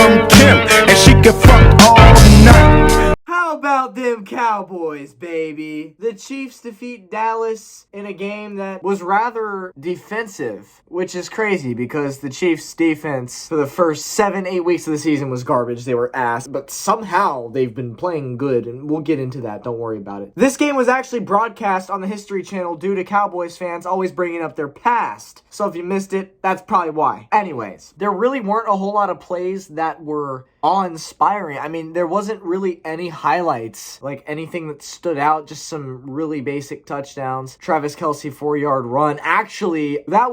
from Kim, and she can fuck all night. How about them Cowboys, baby? The Chiefs defeat Dallas in a game that was rather defensive, which is crazy because the Chiefs' defense for the first 7-8 weeks of the season was garbage. They were ass, but somehow they've been playing good, and we'll get into that. Don't worry about it. This game was actually broadcast on the History Channel due to Cowboys fans always bringing up their past. So if you missed it, that's probably why. Anyways, there really weren't a whole lot of plays that were awe-inspiring. I mean, there wasn't really any highlights, like anything that stood out, just some really basic touchdowns. Travis Kelce 4-yard run. That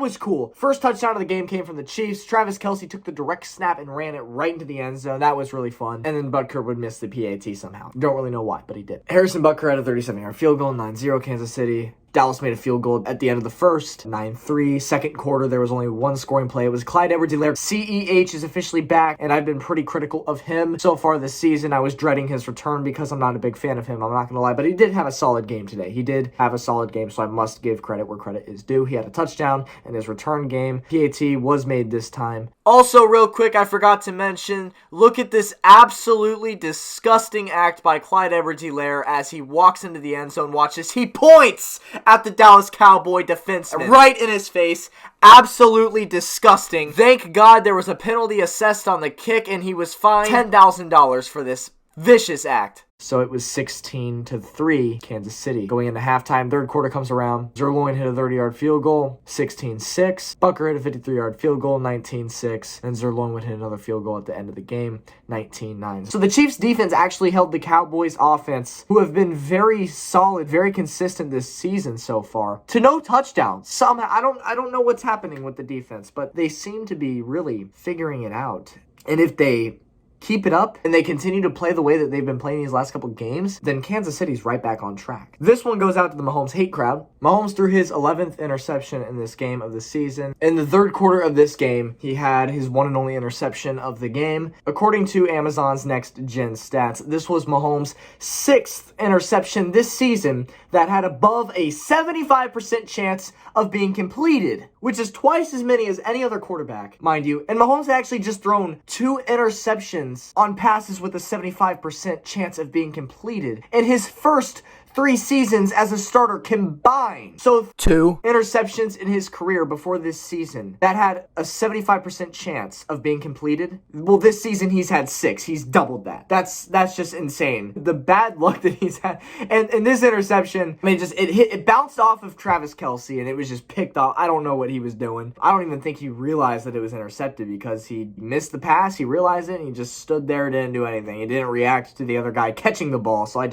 was cool. First touchdown of the game came from the Chiefs. Travis Kelce took the direct snap and ran it right into the end zone. That was really fun. And then Butker would miss the PAT somehow. Don't really know why, but he did. Harrison Butker had a 37-yard field goal, 9-0 Kansas City. Dallas made a field goal at the end of the first, 9-3. Second quarter, there was only one scoring play. It was Clyde Edwards-Helaire. CEH is officially back, and I've been pretty critical of him so far this season. I was dreading his return because I'm not a big fan of him. I'm not going to lie, but he did have a solid game today. He did have a solid game, so I must give credit where credit is due. He had a touchdown in his return game. PAT was made this time. Also, real quick, I forgot to mention, look at this absolutely disgusting act by Clyde Edwards-Helaire as he walks into the end zone. Watch this. He points at the Dallas Cowboy defenseman right in his face. Absolutely disgusting. Thank God there was a penalty assessed on the kick and he was fined $10,000 for this vicious act. So it was 16-3 Kansas City. Going into halftime, third quarter comes around. Zerloin hit a 30-yard field goal, 16-6. Butker hit a 53-yard field goal, 19-6. And Zerloin would hit another field goal at the end of the game, 19-9. So the Chiefs defense actually held the Cowboys offense, who have been very solid, very consistent this season so far, to no touchdowns. Somehow, I don't know what's happening with the defense, but they seem to be really figuring it out. And if they keep it up and they continue to play the way that they've been playing these last couple games, then Kansas City's right back on track. This one goes out to the Mahomes hate crowd. Mahomes threw his 11th interception in this game of the season. In the third quarter of this game, he had his one and only interception of the game. According to Amazon's Next Gen Stats, this was Mahomes' 6th interception this season that had above a 75% chance of being completed, which is twice as many as any other quarterback, mind you. And Mahomes had actually just thrown 2 interceptions on passes with a 75% chance of being completed in his first 3 seasons as a starter combined. So 2 interceptions in his career before this season that had a 75% chance of being completed. Well, this season he's had 6. He's doubled that. That's just insane. The bad luck that he's had. And this interception, I mean, it bounced off of Travis Kelce and it was just picked off. I don't know what he was doing. I don't even think he realized that it was intercepted because he missed the pass. He realized it and he just stood there and didn't do anything. He didn't react to the other guy catching the ball. So I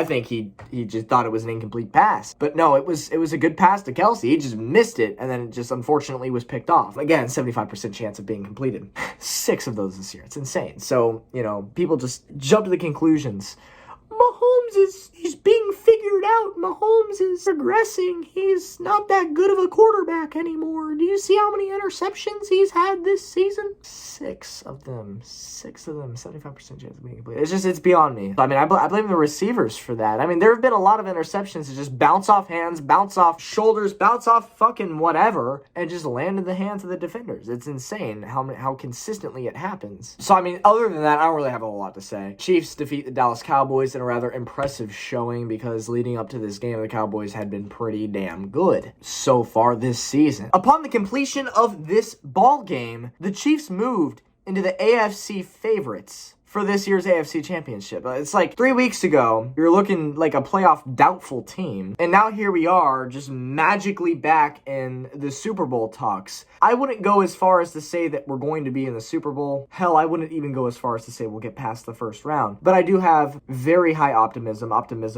think he just thought it was an incomplete pass. But no, it was a good pass to Kelce. He just missed it, and then it just unfortunately was picked off. Again, 75% chance of being completed. 6 of those this year. It's insane. So, people just jump to the conclusions. He's being figured out. Mahomes is progressing. He's not that good of a quarterback anymore. Do you see how many interceptions he's had this season? 6 of them. 75% chance of being completed. It's beyond me. I mean, I blame the receivers for that. I mean, there have been a lot of interceptions that just bounce off hands, bounce off shoulders, bounce off fucking whatever, and just land in the hands of the defenders. It's insane how consistently it happens. So, I mean, other than that, I don't really have a whole lot to say. Chiefs defeat the Dallas Cowboys in a rather impressive showing because leading up to this game, the Cowboys had been pretty damn good so far this season. Upon the completion of this ball game, the Chiefs moved into the AFC favorites for this year's AFC Championship. It's like 3 weeks ago, you're looking like a playoff doubtful team. And now here we are, just magically back in the Super Bowl talks. I wouldn't go as far as to say that we're going to be in the Super Bowl. Hell, I wouldn't even go as far as to say we'll get past the first round. But I do have very high optimism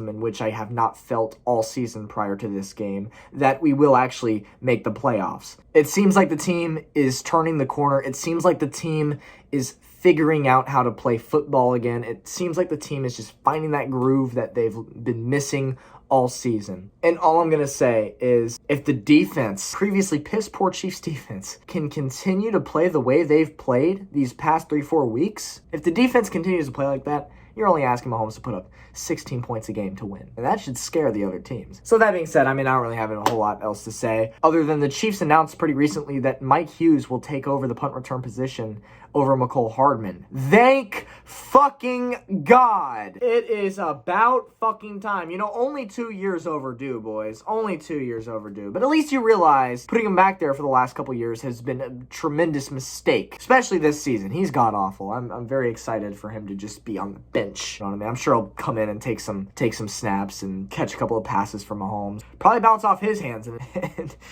in which I have not felt all season prior to this game, that we will actually make the playoffs. It seems like the team is turning the corner. It seems like the team is figuring out how to play football again. It seems like the team is just finding that groove that they've been missing all season. And all I'm going to say is if the defense, previously piss poor Chiefs defense, can continue to play the way they've played these past 3-4 weeks, if the defense continues to play like that, you're only asking Mahomes to put up 16 points a game to win. And that should scare the other teams. So that being said, I mean, I don't really have a whole lot else to say, other than the Chiefs announced pretty recently that Mike Hughes will take over the punt return position over McCole Hardman. Thank fucking God. It is about fucking time. You know, only 2 years overdue, boys. Only 2 years overdue. But at least you realize putting him back there for the last couple years has been a tremendous mistake, especially this season. He's god-awful. I'm very excited for him to just be on the bench. You know what I mean? I'm sure he'll come in and take some snaps and catch a couple of passes from Mahomes. Probably bounce off his hands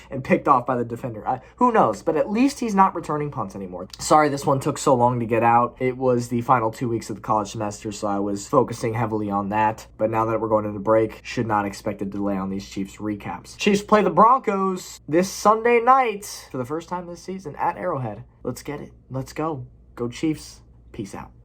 and picked off by the defender. Who knows? But at least he's not returning punts anymore. Sorry this one took so long to get out. It was the final 2 weeks of the college semester, so I was focusing heavily on that. But now that we're going into break, should not expect a delay on these Chiefs recaps. Chiefs play the Broncos this Sunday night for the first time this season at Arrowhead. Let's get it. Let's go. Go Chiefs. Peace out.